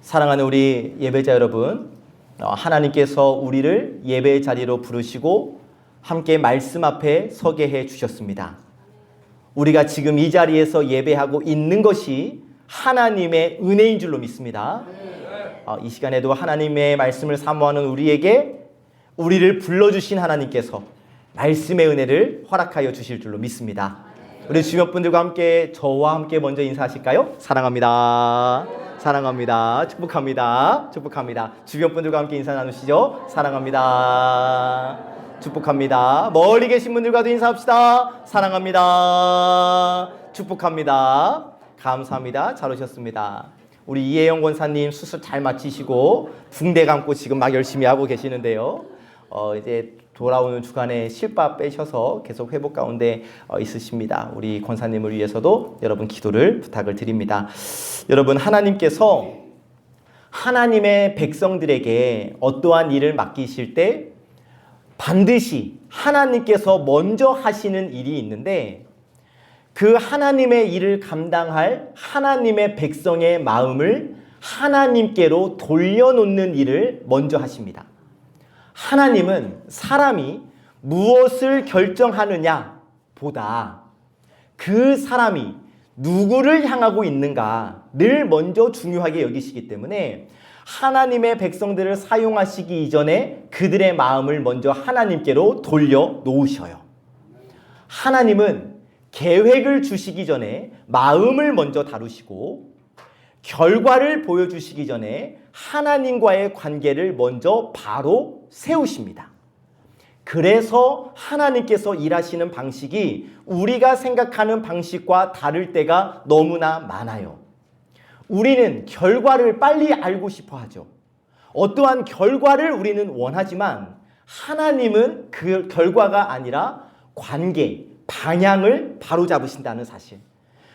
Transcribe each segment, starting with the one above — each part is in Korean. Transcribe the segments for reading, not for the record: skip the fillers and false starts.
사랑하는 우리 예배자 여러분, 하나님께서 우리를 예배의 자리로 부르시고 함께 말씀 앞에 서게 해 주셨습니다. 우리가 지금 이 자리에서 예배하고 있는 것이 하나님의 은혜인 줄로 믿습니다. 이 시간에도 하나님의 말씀을 사모하는 우리에게 우리를 불러주신 하나님께서 말씀의 은혜를 허락하여 주실 줄로 믿습니다. 우리 주변 분들과 함께 저와 함께 먼저 인사하실까요? 사랑합니다. 사랑합니다. 축복합니다. 축복합니다. 주변 분들과 함께 인사 나누시죠. 사랑합니다. 축복합니다. 멀리 계신 분들과도 인사합시다. 사랑합니다. 축복합니다. 감사합니다. 잘 오셨습니다. 우리 이혜영 권사님 수술 잘 마치시고 붕대 감고 지금 막 열심히 하고 계시는데요. 이제 돌아오는 주간에 실밥 빼셔서 계속 회복 가운데 있으십니다. 우리 권사님을 위해서도 여러분 기도를 부탁을 드립니다. 여러분, 하나님께서 하나님의 백성들에게 어떠한 일을 맡기실 때 반드시 하나님께서 먼저 하시는 일이 있는데, 그 하나님의 일을 감당할 하나님의 백성의 마음을 하나님께로 돌려놓는 일을 먼저 하십니다. 하나님은 사람이 무엇을 결정하느냐 보다 그 사람이 누구를 향하고 있는가를 먼저 중요하게 여기시기 때문에 하나님의 백성들을 사용하시기 이전에 그들의 마음을 먼저 하나님께로 돌려놓으셔요. 하나님은 계획을 주시기 전에 마음을 먼저 다루시고 결과를 보여주시기 전에 하나님과의 관계를 먼저 바로 세우십니다. 그래서 하나님께서 일하시는 방식이 우리가 생각하는 방식과 다를 때가 너무나 많아요. 우리는 결과를 빨리 알고 싶어 하죠. 어떠한 결과를 우리는 원하지만 하나님은 그 결과가 아니라 관계, 방향을 바로잡으신다는 사실.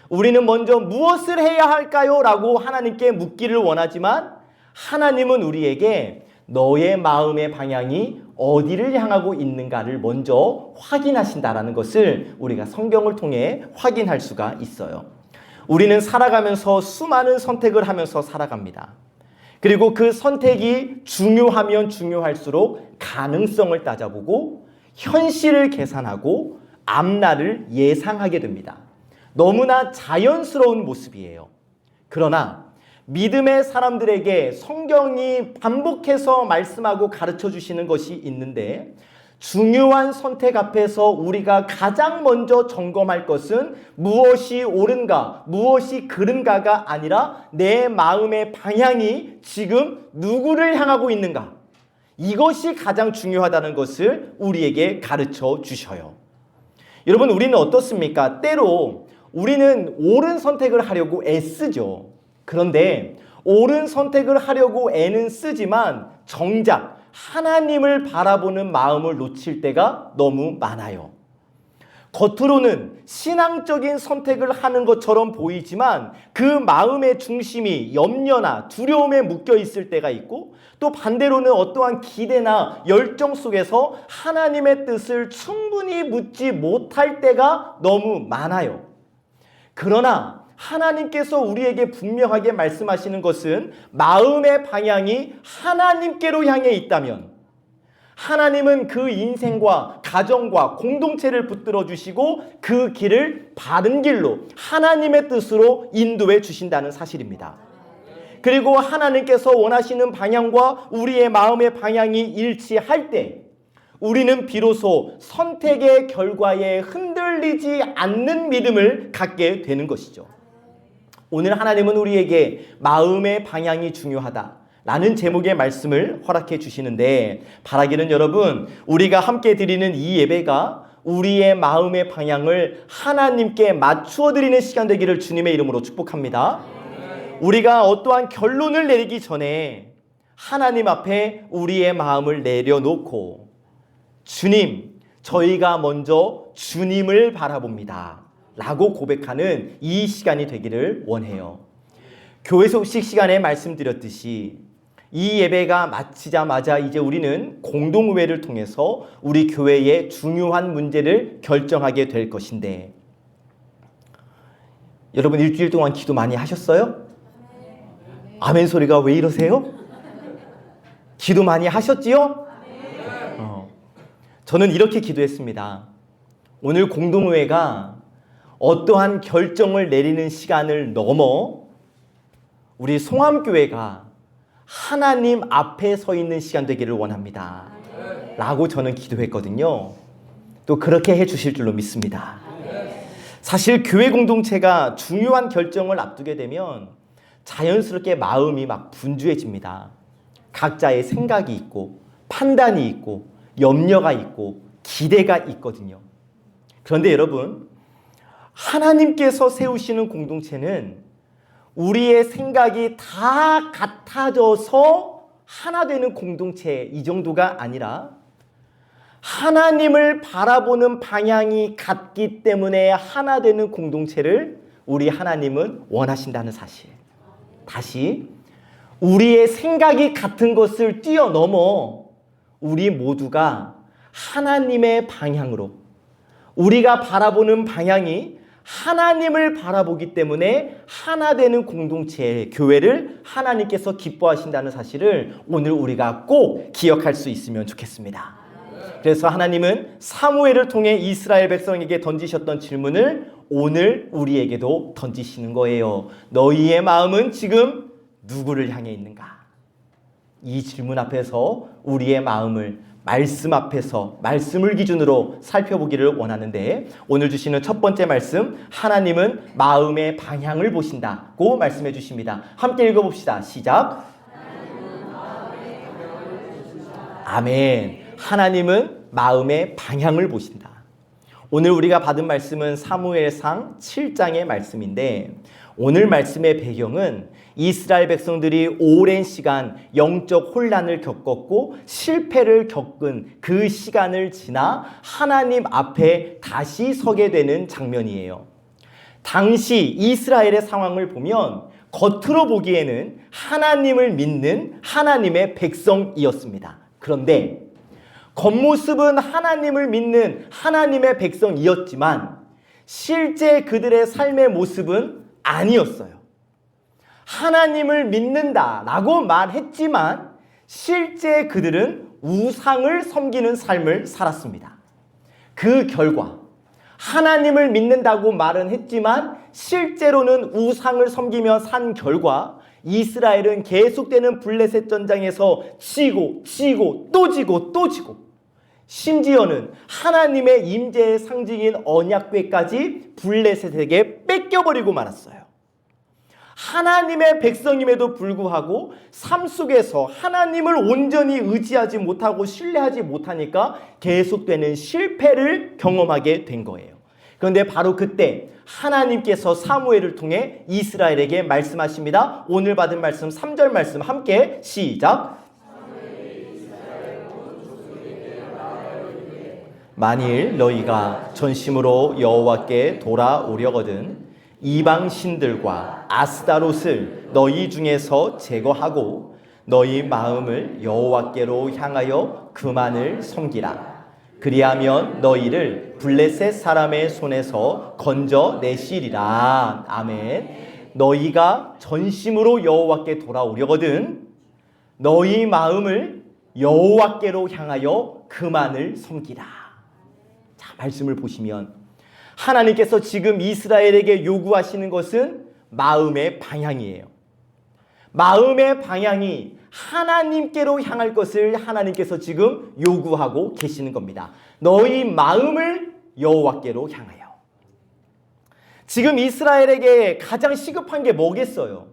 우리는 먼저 무엇을 해야 할까요? 라고 하나님께 묻기를 원하지만 하나님은 우리에게 너의 마음의 방향이 어디를 향하고 있는가를 먼저 확인하신다라는 것을 우리가 성경을 통해 확인할 수가 있어요. 우리는 살아가면서 수많은 선택을 하면서 살아갑니다. 그리고 그 선택이 중요하면 중요할수록 가능성을 따져보고 현실을 계산하고 앞날을 예상하게 됩니다. 너무나 자연스러운 모습이에요. 그러나 믿음의 사람들에게 성경이 반복해서 말씀하고 가르쳐 주시는 것이 있는데, 중요한 선택 앞에서 우리가 가장 먼저 점검할 것은 무엇이 옳은가, 무엇이 그른가가 아니라 내 마음의 방향이 지금 누구를 향하고 있는가, 이것이 가장 중요하다는 것을 우리에게 가르쳐 주셔요. 여러분, 우리는 어떻습니까? 때로 우리는 옳은 선택을 하려고 애쓰죠. 그런데 옳은 선택을 하려고 애는 쓰지만 정작 하나님을 바라보는 마음을 놓칠 때가 너무 많아요. 겉으로는 신앙적인 선택을 하는 것처럼 보이지만 그 마음의 중심이 염려나 두려움에 묶여 있을 때가 있고, 또 반대로는 어떠한 기대나 열정 속에서 하나님의 뜻을 충분히 묻지 못할 때가 너무 많아요. 그러나 하나님께서 우리에게 분명하게 말씀하시는 것은 마음의 방향이 하나님께로 향해 있다면 하나님은 그 인생과 가정과 공동체를 붙들어 주시고 그 길을 바른 길로 하나님의 뜻으로 인도해 주신다는 사실입니다. 그리고 하나님께서 원하시는 방향과 우리의 마음의 방향이 일치할 때 우리는 비로소 선택의 결과에 흔들리지 않는 믿음을 갖게 되는 것이죠. 오늘 하나님은 우리에게 마음의 방향이 중요하다 라는 제목의 말씀을 허락해 주시는데, 바라기는 여러분, 우리가 함께 드리는 이 예배가 우리의 마음의 방향을 하나님께 맞추어 드리는 시간 되기를 주님의 이름으로 축복합니다. 우리가 어떠한 결론을 내리기 전에 하나님 앞에 우리의 마음을 내려놓고, 주님, 저희가 먼저 주님을 바라봅니다 라고 고백하는 이 시간이 되기를 원해요. 교회 소식 시간에 말씀드렸듯이 이 예배가 마치자마자 이제 우리는 공동의회를 통해서 우리 교회의 중요한 문제를 결정하게 될 것인데, 여러분 일주일 동안 기도 많이 하셨어요? 아멘 소리가 왜 이러세요? 기도 많이 하셨지요? 저는 이렇게 기도했습니다. 오늘 공동회가 어떠한 결정을 내리는 시간을 넘어 우리 송암교회가 하나님 앞에 서 있는 시간 되기를 원합니다. 라고 저는 기도했거든요. 또 그렇게 해주실 줄로 믿습니다. 사실 교회 공동체가 중요한 결정을 앞두게 되면 자연스럽게 마음이 막 분주해집니다. 각자의 생각이 있고 판단이 있고 염려가 있고 기대가 있거든요. 그런데 여러분, 하나님께서 세우시는 공동체는 우리의 생각이 다 같아져서 하나 되는 공동체, 이 정도가 아니라 하나님을 바라보는 방향이 같기 때문에 하나 되는 공동체를 우리 하나님은 원하신다는 사실. 다시, 우리의 생각이 같은 것을 뛰어넘어 우리 모두가 하나님의 방향으로, 우리가 바라보는 방향이 하나님을 바라보기 때문에 하나 되는 공동체, 교회를 하나님께서 기뻐하신다는 사실을 오늘 우리가 꼭 기억할 수 있으면 좋겠습니다. 그래서 하나님은 사무엘을 통해 이스라엘 백성에게 던지셨던 질문을 오늘 우리에게도 던지시는 거예요. 너희의 마음은 지금 누구를 향해 있는가? 이 질문 앞에서 우리의 마음을 말씀 앞에서 말씀을 기준으로 살펴보기를 원하는데, 오늘 주시는 첫 번째 말씀, 하나님은 마음의 방향을 보신다고 말씀해 주십니다. 함께 읽어봅시다. 시작. 아멘. 하나님은 마음의 방향을 보신다. 오늘 우리가 받은 말씀은 사무엘상 7장의 말씀인데, 오늘 말씀의 배경은 이스라엘 백성들이 오랜 시간 영적 혼란을 겪었고 실패를 겪은 그 시간을 지나 하나님 앞에 다시 서게 되는 장면이에요. 당시 이스라엘의 상황을 보면 겉으로 보기에는 하나님을 믿는 하나님의 백성이었습니다. 그런데 겉모습은 하나님을 믿는 하나님의 백성이었지만 실제 그들의 삶의 모습은 아니었어요. 하나님을 믿는다라고 말했지만 실제 그들은 우상을 섬기는 삶을 살았습니다. 그 결과 하나님을 믿는다고 말은 했지만 실제로는 우상을 섬기며 산 결과 이스라엘은 계속되는 블레셋 전장에서 지고 또 지고 심지어는 하나님의 임재의 상징인 언약궤까지 블레셋에게 뺏겨버리고 말았어요. 하나님의 백성임에도 불구하고 삶 속에서 하나님을 온전히 의지하지 못하고 신뢰하지 못하니까 계속되는 실패를 경험하게 된 거예요. 그런데 바로 그때 하나님께서 사무엘을 통해 이스라엘에게 말씀하십니다. 오늘 받은 말씀 3절 말씀 함께 시작. 만일 너희가 전심으로 여호와께 돌아오려거든 이방 신들과 아스다롯을 너희 중에서 제거하고 너희 마음을 여호와께로 향하여 그만을 섬기라. 그리하면 너희를 블레셋 사람의 손에서 건져내시리라. 아멘. 너희가 전심으로 여호와께 돌아오려거든 너희 마음을 여호와께로 향하여 그만을 섬기라. 자, 말씀을 보시면 하나님께서 지금 이스라엘에게 요구하시는 것은 마음의 방향이에요. 마음의 방향이 하나님께로 향할 것을 하나님께서 지금 요구하고 계시는 겁니다. 너희 마음을 여호와께로 향하여. 지금 이스라엘에게 가장 시급한 게 뭐겠어요?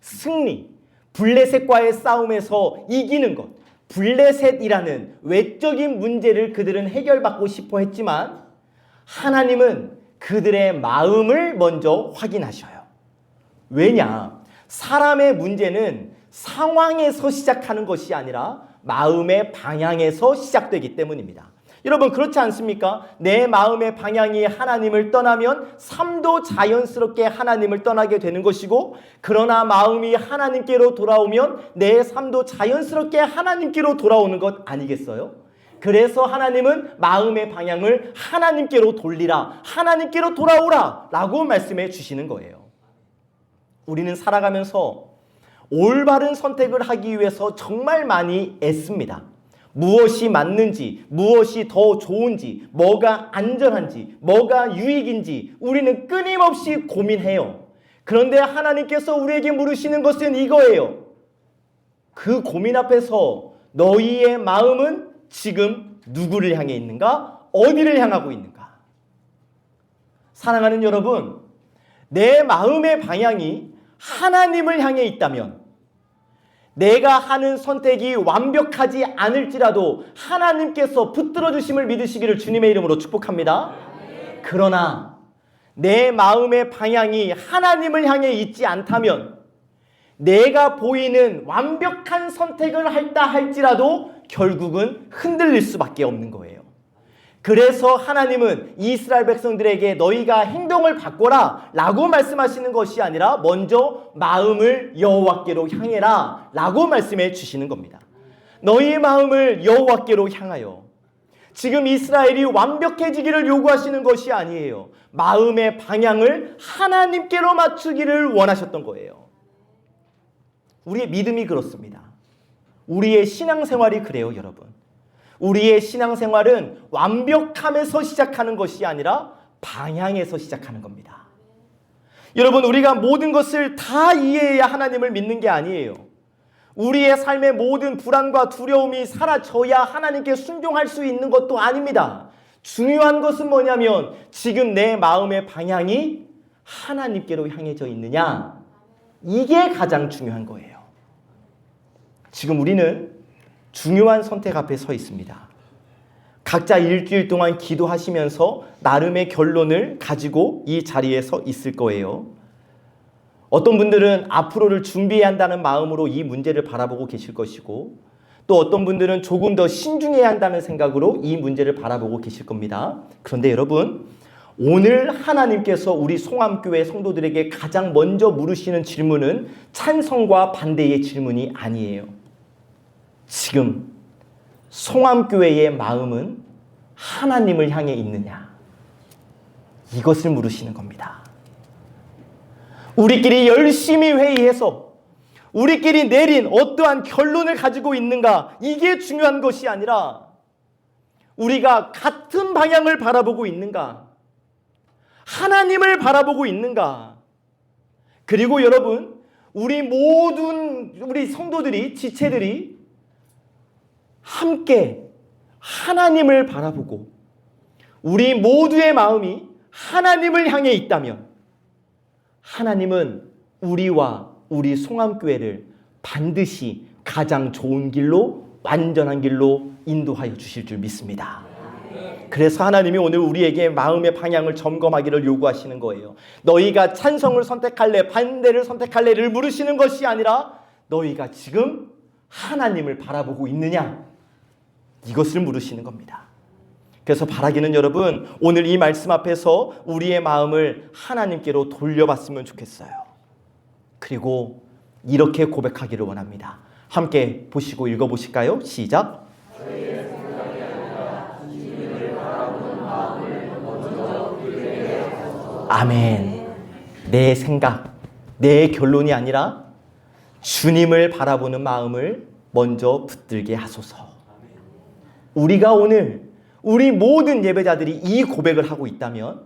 승리, 블레셋과의 싸움에서 이기는 것. 블레셋이라는 외적인 문제를 그들은 해결받고 싶어 했지만 하나님은 그들의 마음을 먼저 확인하셔요. 왜냐? 사람의 문제는 상황에서 시작하는 것이 아니라 마음의 방향에서 시작되기 때문입니다. 여러분 그렇지 않습니까? 내 마음의 방향이 하나님을 떠나면 삶도 자연스럽게 하나님을 떠나게 되는 것이고, 그러나 마음이 하나님께로 돌아오면 내 삶도 자연스럽게 하나님께로 돌아오는 것 아니겠어요? 그래서 하나님은 마음의 방향을 하나님께로 돌리라, 하나님께로 돌아오라 라고 말씀해 주시는 거예요. 우리는 살아가면서 올바른 선택을 하기 위해서 정말 많이 애씁니다. 무엇이 맞는지, 무엇이 더 좋은지, 뭐가 안전한지, 뭐가 유익인지 우리는 끊임없이 고민해요. 그런데 하나님께서 우리에게 물으시는 것은 이거예요. 그 고민 앞에서 너희의 마음은 지금 누구를 향해 있는가? 어디를 향하고 있는가? 사랑하는 여러분, 내 마음의 방향이 하나님을 향해 있다면 내가 하는 선택이 완벽하지 않을지라도 하나님께서 붙들어 주심을 믿으시기를 주님의 이름으로 축복합니다. 그러나 내 마음의 방향이 하나님을 향해 있지 않다면 내가 보이는 완벽한 선택을 했다 할지라도 결국은 흔들릴 수밖에 없는 거예요. 그래서 하나님은 이스라엘 백성들에게 너희가 행동을 바꿔라 라고 말씀하시는 것이 아니라 먼저 마음을 여호와께로 향해라 라고 말씀해 주시는 겁니다. 너희의 마음을 여호와께로 향하여. 지금 이스라엘이 완벽해지기를 요구하시는 것이 아니에요. 마음의 방향을 하나님께로 맞추기를 원하셨던 거예요. 우리의 믿음이 그렇습니다. 우리의 신앙생활이 그래요, 여러분. 우리의 신앙생활은 완벽함에서 시작하는 것이 아니라 방향에서 시작하는 겁니다. 여러분, 우리가 모든 것을 다 이해해야 하나님을 믿는 게 아니에요. 우리의 삶의 모든 불안과 두려움이 사라져야 하나님께 순종할 수 있는 것도 아닙니다. 중요한 것은 뭐냐면 지금 내 마음의 방향이 하나님께로 향해져 있느냐, 이게 가장 중요한 거예요. 지금 우리는 중요한 선택 앞에 서 있습니다. 각자 일주일 동안 기도하시면서 나름의 결론을 가지고 이 자리에 서 있을 거예요. 어떤 분들은 앞으로를 준비해야 한다는 마음으로 이 문제를 바라보고 계실 것이고, 또 어떤 분들은 조금 더 신중해야 한다는 생각으로 이 문제를 바라보고 계실 겁니다. 그런데 여러분, 오늘 하나님께서 우리 송암교회 성도들에게 가장 먼저 물으시는 질문은 찬성과 반대의 질문이 아니에요. 지금 송암교회의 마음은 하나님을 향해 있느냐, 이것을 물으시는 겁니다. 우리끼리 열심히 회의해서 우리끼리 내린 어떠한 결론을 가지고 있는가, 이게 중요한 것이 아니라 우리가 같은 방향을 바라보고 있는가, 하나님을 바라보고 있는가. 그리고 여러분, 우리 성도들이, 지체들이 함께 하나님을 바라보고 우리 모두의 마음이 하나님을 향해 있다면 하나님은 우리와 우리 송암교회를 반드시 가장 좋은 길로, 완전한 길로 인도하여 주실 줄 믿습니다. 그래서 하나님이 오늘 우리에게 마음의 방향을 점검하기를 요구하시는 거예요. 너희가 찬성을 선택할래, 반대를 선택할래를 물으시는 것이 아니라 너희가 지금 하나님을 바라보고 있느냐, 이것을 물으시는 겁니다. 그래서 바라기는 여러분, 오늘 이 말씀 앞에서 우리의 마음을 하나님께로 돌려봤으면 좋겠어요. 그리고 이렇게 고백하기를 원합니다. 함께 보시고 읽어보실까요? 시작. 아멘. 내 생각, 내 결론이 아니라 주님을 바라보는 마음을 먼저 붙들게 하소서. 우리가 오늘 우리 모든 예배자들이 이 고백을 하고 있다면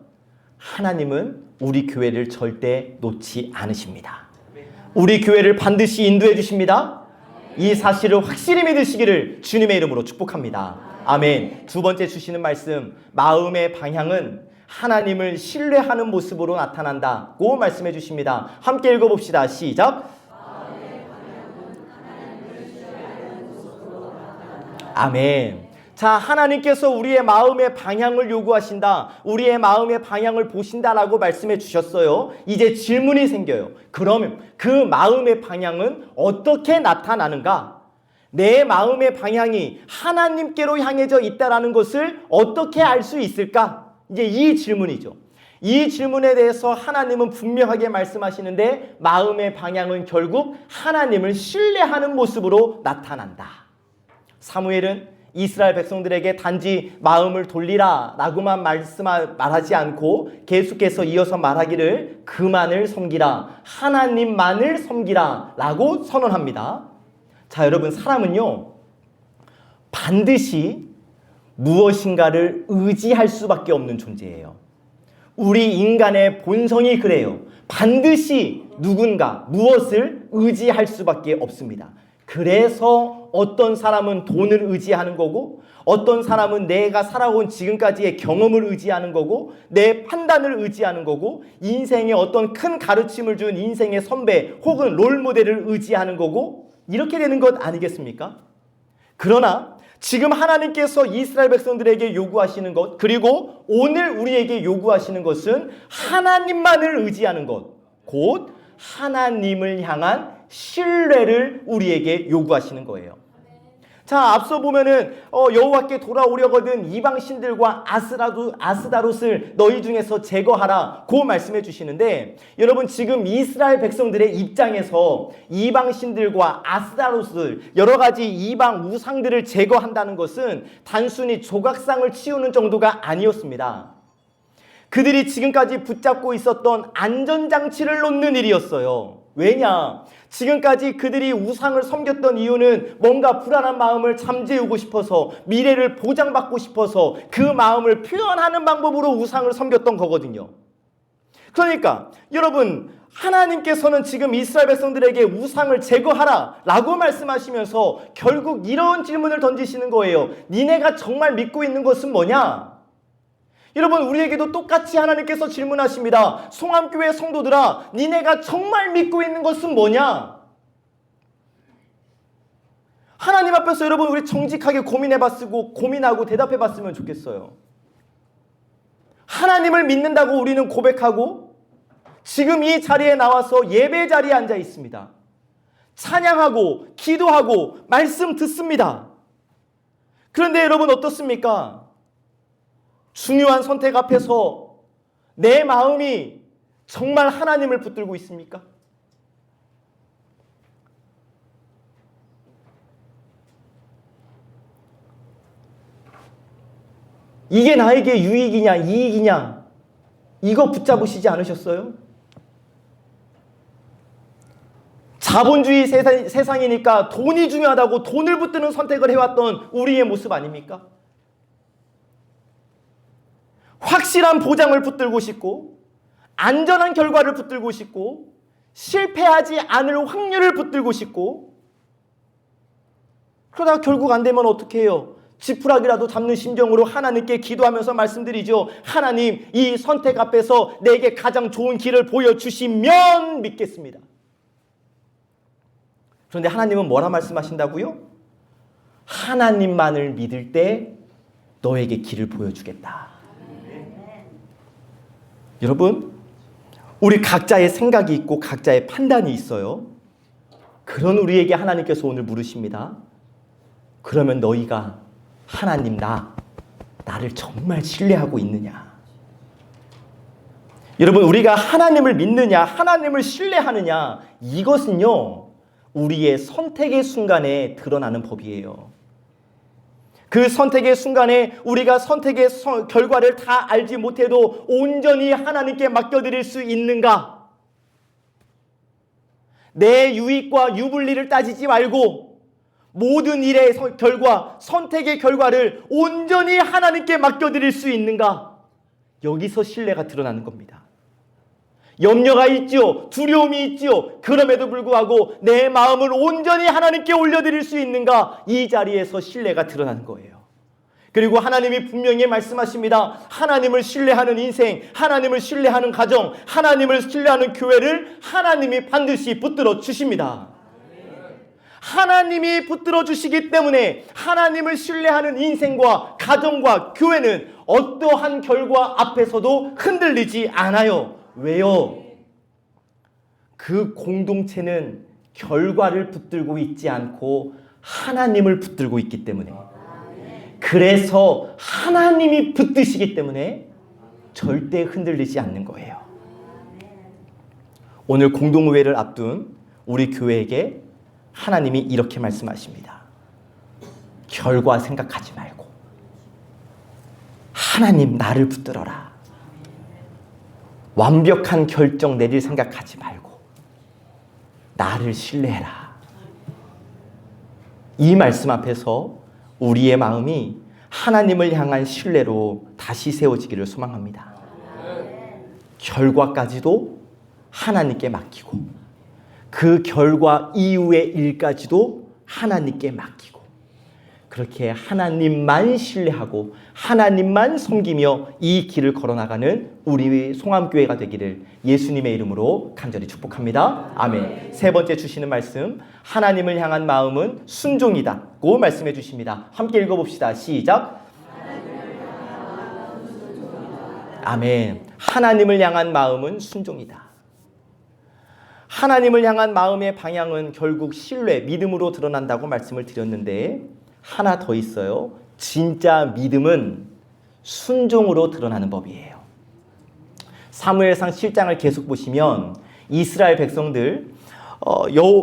하나님은 우리 교회를 절대 놓지 않으십니다. 우리 교회를 반드시 인도해 주십니다. 이 사실을 확실히 믿으시기를 주님의 이름으로 축복합니다. 아멘. 두 번째 주시는 말씀, 마음의 방향은 하나님을 신뢰하는 모습으로 나타난다고 말씀해 주십니다. 함께 읽어봅시다. 시작. 아멘. 자, 하나님께서 우리의 마음의 방향을 요구하신다, 우리의 마음의 방향을 보신다라고 말씀해 주셨어요. 이제 질문이 생겨요. 그러면 그 마음의 방향은 어떻게 나타나는가? 내 마음의 방향이 하나님께로 향해져 있다라는 것을 어떻게 알 수 있을까? 이제 이 질문이죠. 이 질문에 대해서 하나님은 분명하게 말씀하시는데 마음의 방향은 결국 하나님을 신뢰하는 모습으로 나타난다. 사무엘은 이스라엘 백성들에게 단지 마음을 돌리라 라고만 말하지 않고 계속해서 이어서 말하기를 그만을 섬기라, 하나님만을 섬기라 라고 선언합니다. 자, 여러분, 사람은요 반드시 무엇인가를 의지할 수밖에 없는 존재예요. 우리 인간의 본성이 그래요. 반드시 누군가 무엇을 의지할 수밖에 없습니다. 그래서 어떤 사람은 돈을 의지하는 거고, 어떤 사람은 내가 살아온 지금까지의 경험을 의지하는 거고, 내 판단을 의지하는 거고, 인생에 어떤 큰 가르침을 준 인생의 선배 혹은 롤모델을 의지하는 거고, 이렇게 되는 것 아니겠습니까? 그러나 지금 하나님께서 이스라엘 백성들에게 요구하시는 것, 그리고 오늘 우리에게 요구하시는 것은 하나님만을 의지하는 것, 곧 하나님을 향한 신뢰를 우리에게 요구하시는 거예요. 자, 앞서 보면은 여호와께 돌아오려거든 이방 신들과 아스다롯을 너희 중에서 제거하라 고 말씀해 주시는데, 여러분, 지금 이스라엘 백성들의 입장에서 이방 신들과 아스다롯을, 여러 가지 이방 우상들을 제거한다는 것은 단순히 조각상을 치우는 정도가 아니었습니다. 그들이 지금까지 붙잡고 있었던 안전장치를 놓는 일이었어요. 왜냐? 지금까지 그들이 우상을 섬겼던 이유는 뭔가 불안한 마음을 잠재우고 싶어서, 미래를 보장받고 싶어서 그 마음을 표현하는 방법으로 우상을 섬겼던 거거든요. 그러니까 여러분, 하나님께서는 지금 이스라엘 백성들에게 우상을 제거하라 라고 말씀하시면서 결국 이런 질문을 던지시는 거예요. 니네가 정말 믿고 있는 것은 뭐냐? 여러분, 우리에게도 똑같이 하나님께서 질문하십니다. 송암교회 성도들아, 니네가 정말 믿고 있는 것은 뭐냐? 하나님 앞에서 여러분, 우리 정직하게 고민하고 대답해봤으면 좋겠어요. 하나님을 믿는다고 우리는 고백하고 지금 이 자리에 나와서 예배 자리에 앉아 있습니다. 찬양하고 기도하고 말씀 듣습니다. 그런데 여러분, 어떻습니까? 중요한 선택 앞에서 내 마음이 정말 하나님을 붙들고 있습니까? 이게 나에게 유익이냐 이익이냐, 이거 붙잡으시지 않으셨어요? 자본주의 세상이니까 돈이 중요하다고 돈을 붙드는 선택을 해왔던 우리의 모습 아닙니까? 확실한 보장을 붙들고 싶고, 안전한 결과를 붙들고 싶고, 실패하지 않을 확률을 붙들고 싶고, 그러다가 결국 안 되면 어떻게 해요? 지푸라기라도 잡는 심정으로 하나님께 기도하면서 말씀드리죠. 하나님, 이 선택 앞에서 내게 가장 좋은 길을 보여주시면 믿겠습니다. 그런데 하나님은 뭐라 말씀하신다고요? 하나님만을 믿을 때 너에게 길을 보여주겠다. 여러분, 우리 각자의 생각이 있고 각자의 판단이 있어요. 그런 우리에게 하나님께서 오늘 물으십니다. 그러면 너희가 하나님 나를 정말 신뢰하고 있느냐? 여러분, 우리가 하나님을 믿느냐, 하나님을 신뢰하느냐, 이것은요 우리의 선택의 순간에 드러나는 법이에요. 그 선택의 순간에 우리가 선택의 결과를 다 알지 못해도 온전히 하나님께 맡겨드릴 수 있는가? 내 유익과 유불리를 따지지 말고 모든 일의 선택의 결과를 온전히 하나님께 맡겨드릴 수 있는가? 여기서 신뢰가 드러나는 겁니다. 염려가 있지요, 두려움이 있지요. 그럼에도 불구하고 내 마음을 온전히 하나님께 올려드릴 수 있는가? 이 자리에서 신뢰가 드러나는 거예요. 그리고 하나님이 분명히 말씀하십니다. 하나님을 신뢰하는 인생, 하나님을 신뢰하는 가정, 하나님을 신뢰하는 교회를 하나님이 반드시 붙들어 주십니다. 하나님이 붙들어 주시기 때문에 하나님을 신뢰하는 인생과 가정과 교회는 어떠한 결과 앞에서도 흔들리지 않아요. 왜요? 그 공동체는 결과를 붙들고 있지 않고 하나님을 붙들고 있기 때문에, 그래서 하나님이 붙드시기 때문에 절대 흔들리지 않는 거예요. 오늘 공동의회를 앞둔 우리 교회에게 하나님이 이렇게 말씀하십니다. 결과 생각하지 말고 하나님 나를 붙들어라. 완벽한 결정 내릴 생각하지 말고 나를 신뢰해라. 이 말씀 앞에서 우리의 마음이 하나님을 향한 신뢰로 다시 세워지기를 소망합니다. 결과까지도 하나님께 맡기고 그 결과 이후의 일까지도 하나님께 맡기고 그렇게 하나님만 신뢰하고 하나님만 섬기며 이 길을 걸어나가는 우리 송암교회가 되기를 예수님의 이름으로 간절히 축복합니다. 아멘. 세 번째 주시는 말씀, 하나님을 향한 마음은 순종이다고 말씀해 주십니다. 함께 읽어봅시다. 시작. 아멘. 하나님을 향한 마음은 순종이다. 하나님을 향한 마음의 방향은 결국 신뢰, 믿음으로 드러난다고 말씀을 드렸는데 하나 더 있어요. 진짜 믿음은 순종으로 드러나는 법이에요. 사무엘상 7장을 계속 보시면 이스라엘 백성들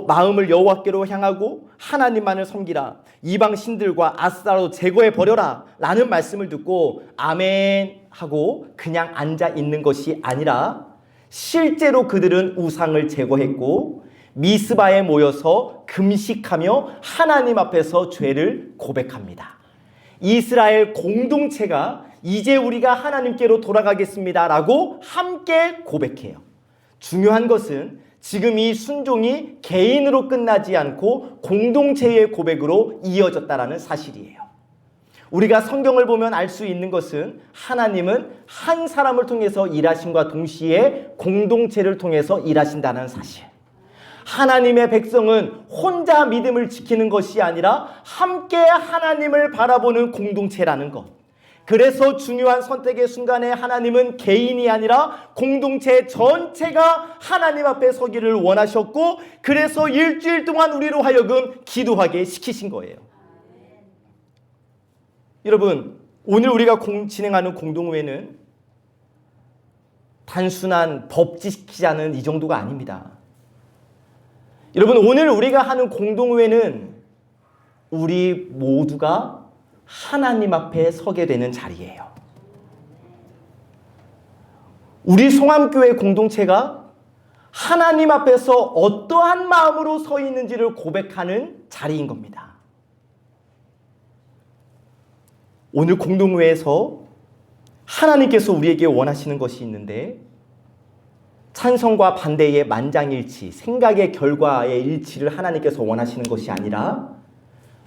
마음을 여호와께로 향하고 하나님만을 섬기라. 이방 신들과 아스타로 제거해 버려라 라는 말씀을 듣고 아멘 하고 그냥 앉아 있는 것이 아니라 실제로 그들은 우상을 제거했고 미스바에 모여서 금식하며 하나님 앞에서 죄를 고백합니다. 이스라엘 공동체가 이제 우리가 하나님께로 돌아가겠습니다 라고 함께 고백해요. 중요한 것은 지금 이 순종이 개인으로 끝나지 않고 공동체의 고백으로 이어졌다라는 사실이에요. 우리가 성경을 보면 알 수 있는 것은 하나님은 한 사람을 통해서 일하심과 동시에 공동체를 통해서 일하신다는 사실. 하나님의 백성은 혼자 믿음을 지키는 것이 아니라 함께 하나님을 바라보는 공동체라는 것. 그래서 중요한 선택의 순간에 하나님은 개인이 아니라 공동체 전체가 하나님 앞에 서기를 원하셨고 그래서 일주일 동안 우리로 하여금 기도하게 시키신 거예요. 여러분, 오늘 우리가 진행하는 공동회는 단순한 법 지키자는 이 정도가 아닙니다. 여러분, 오늘 우리가 하는 공동회는 우리 모두가 하나님 앞에 서게 되는 자리예요. 우리 송암교회 공동체가 하나님 앞에서 어떠한 마음으로 서 있는지를 고백하는 자리인 겁니다. 오늘 공동회에서 하나님께서 우리에게 원하시는 것이 있는데 찬성과 반대의 만장일치, 생각의 결과의 일치를 하나님께서 원하시는 것이 아니라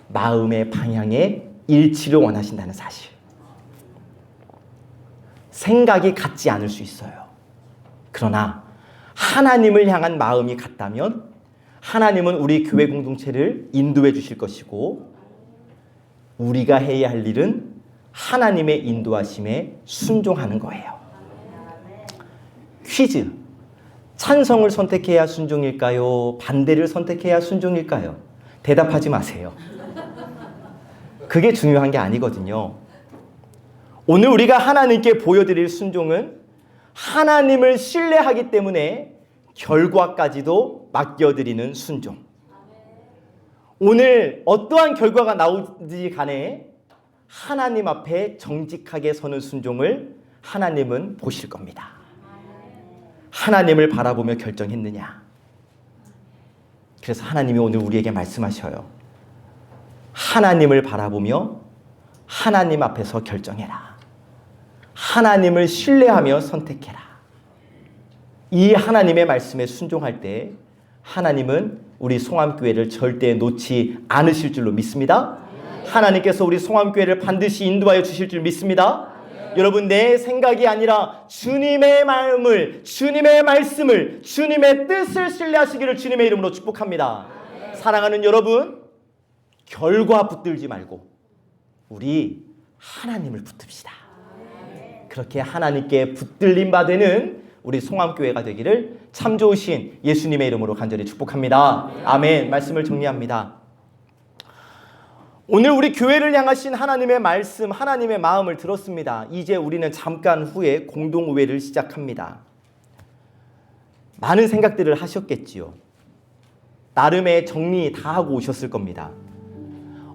마음의 방향의 일치를 원하신다는 사실. 생각이 같지 않을 수 있어요. 그러나 하나님을 향한 마음이 같다면 하나님은 우리 교회 공동체를 인도해 주실 것이고 우리가 해야 할 일은 하나님의 인도하심에 순종하는 거예요. 퀴즈. 찬성을 선택해야 순종일까요? 반대를 선택해야 순종일까요? 대답하지 마세요. 그게 중요한 게 아니거든요. 오늘 우리가 하나님께 보여드릴 순종은 하나님을 신뢰하기 때문에 결과까지도 맡겨드리는 순종. 오늘 어떠한 결과가 나오지 간에 하나님 앞에 정직하게 서는 순종을 하나님은 보실 겁니다. 하나님을 바라보며 결정했느냐. 그래서 하나님이 오늘 우리에게 말씀하셔요. 하나님을 바라보며 하나님 앞에서 결정해라. 하나님을 신뢰하며 선택해라. 이 하나님의 말씀에 순종할 때 하나님은 우리 송암교회를 절대 놓지 않으실 줄로 믿습니다. 하나님께서 우리 송암교회를 반드시 인도하여 주실 줄 믿습니다. 여러분, 내 생각이 아니라 주님의 마음을, 주님의 말씀을, 주님의 뜻을 신뢰하시기를 주님의 이름으로 축복합니다. 사랑하는 여러분, 결과 붙들지 말고 우리 하나님을 붙듭시다. 그렇게 하나님께 붙들림 받는 우리 송암교회가 되기를 참 좋으신 예수님의 이름으로 간절히 축복합니다. 아멘. 말씀을 정리합니다. 오늘 우리 교회를 향하신 하나님의 말씀, 하나님의 마음을 들었습니다. 이제 우리는 잠깐 후에 공동의회를 시작합니다. 많은 생각들을 하셨겠지요. 나름의 정리 다 하고 오셨을 겁니다.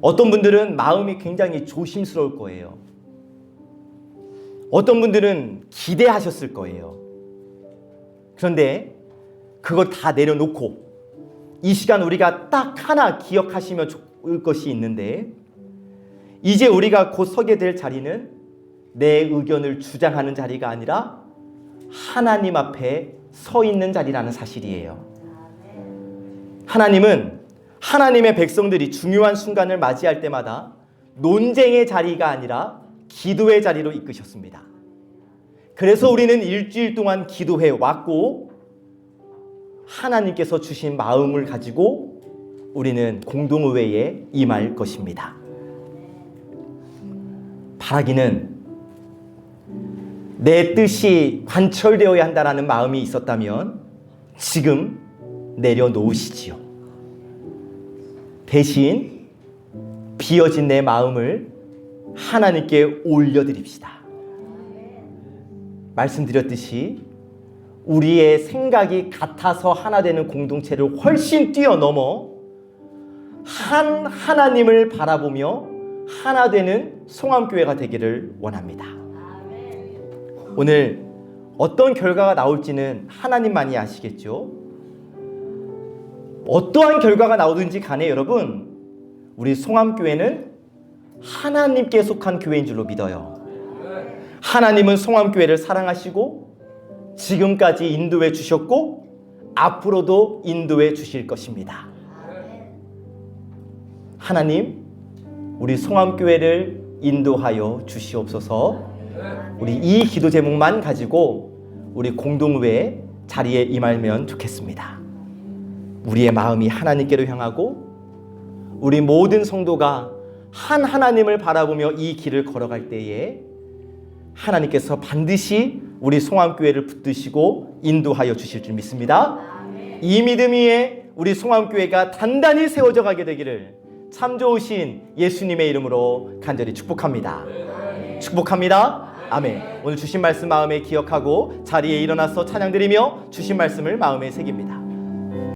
어떤 분들은 마음이 굉장히 조심스러울 거예요. 어떤 분들은 기대하셨을 거예요. 그런데 그걸 다 내려놓고 이 시간 우리가 딱 하나 기억하시면 좋을 것이 있는데, 이제 우리가 곧 서게 될 자리는 내 의견을 주장하는 자리가 아니라 하나님 앞에 서 있는 자리라는 사실이에요. 하나님은 하나님의 백성들이 중요한 순간을 맞이할 때마다 논쟁의 자리가 아니라 기도의 자리로 이끄셨습니다. 그래서 우리는 일주일 동안 기도해 왔고, 하나님께서 주신 마음을 가지고 우리는 공동의회에 임할 것입니다. 바라기는 내 뜻이 관철되어야 한다는 마음이 있었다면 지금 내려놓으시지요. 대신 비어진 내 마음을 하나님께 올려드립시다. 말씀드렸듯이 우리의 생각이 같아서 하나 되는 공동체를 훨씬 뛰어넘어 하나님을 바라보며 하나 되는 송암교회가 되기를 원합니다. 오늘 어떤 결과가 나올지는 하나님만이 아시겠죠? 어떠한 결과가 나오든지 간에 여러분, 우리 송암교회는 하나님께 속한 교회인 줄로 믿어요. 하나님은 송암교회를 사랑하시고 지금까지 인도해 주셨고 앞으로도 인도해 주실 것입니다. 하나님, 우리 송암교회를 인도하여 주시옵소서. 우리 이 기도 제목만 가지고 우리 공동의회 자리에 임하면 좋겠습니다. 우리의 마음이 하나님께로 향하고 우리 모든 성도가 한 하나님을 바라보며 이 길을 걸어갈 때에 하나님께서 반드시 우리 송암교회를 붙드시고 인도하여 주실 줄 믿습니다. 이 믿음 위에 우리 송암교회가 단단히 세워져 가게 되기를 참 좋으신 예수님의 이름으로 간절히 축복합니다. 축복합니다. 아멘. 오늘 주신 말씀 마음에 기억하고 자리에 일어나서 찬양드리며 주신 말씀을 마음에 새깁니다.